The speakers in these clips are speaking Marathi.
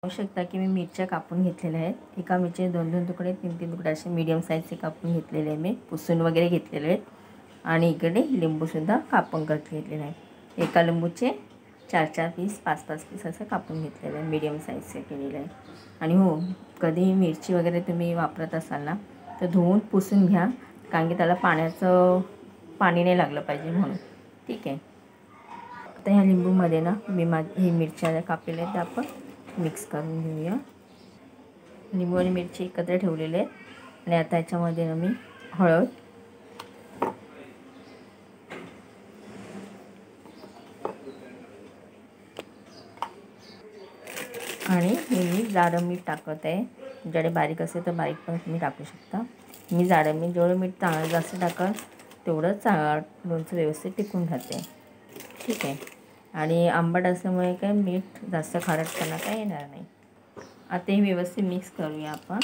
पाहू शकता की मी मिरच्या कापून घेतलेल्या आहेत। एका मिरचीचे 2-2 तुकडे 3-3 तुकडे असे मीडियम साईजचे कापून घेतलेले आहे। मी पुसून वगैरे घेतलेले आहेत आणि इकडे लिंबूसुद्धा कापून घेतलेले आहे। एका लिंबूचे 4-4 पीस 5-5 पीस असं कापून घेतलेलं आहे, मीडियम साईजचे केलेले आहे। आणि हो, कधी मिरची वगैरे तुम्ही वापरत असाल ना तर धुवून पुसून घ्या, कारण की त्याला पाणी नाही लागलं पाहिजे म्हणून। ठीक आहे, आता ह्या लिंबूमध्ये ना मी ही मिरच्या कापलेल्या आहेत त्या आपण मिक्स करून घेऊया। लिंबू आणि मिरची एकत्र ठेवलेले आहेत आणि आता याच्यामध्ये ना मी हळद, आणि मी जाडं मीठ टाकत आहे। तुमच्याकडे बारीक असेल तर बारीक पण तुम्ही टाकू शकता। मी जाडं मीठ, जेवढं मीठ जास्त टाकाल तेवढंच लोणचं व्यवस्थित टिकून राहते। ठीक आहे, आणि आंबट असल्यामुळे काय मीठ जास्त खारटपणा काय येणार नाही। आता हे व्यवस्थित मिक्स करूया आपण।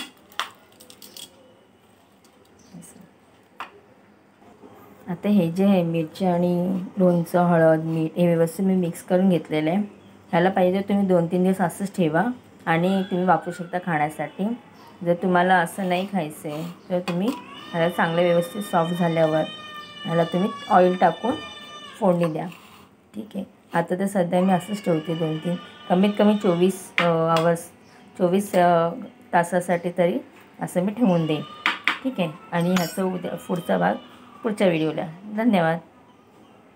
आता हे जे आहे मिरची आणि लोणचं, हळद, मीठ हे व्यवस्थित मी मिक्स करून घेतलेलं आहे। ह्याला पाहिजे तुम्ही 2-3 दिवस असंच ठेवा आणि तुम्ही वापरू शकता खाण्यासाठी। जर तुम्हाला असं नाही खायचं आहे तर तुम्ही ह्याला चांगलं व्यवस्थित सॉफ्ट झाल्यावर ह्याला तुम्ही ऑइल टाकून फोडणी द्या। ठीक आहे, आता तर सध्या मी असंच ठेवते 2-3, कमीत कमी 24 तासासाठी तरी असं मी ठेवून देईन। ठीक आहे, आणि ह्याचं पुढचा भाग पुढच्या व्हिडिओला। धन्यवाद।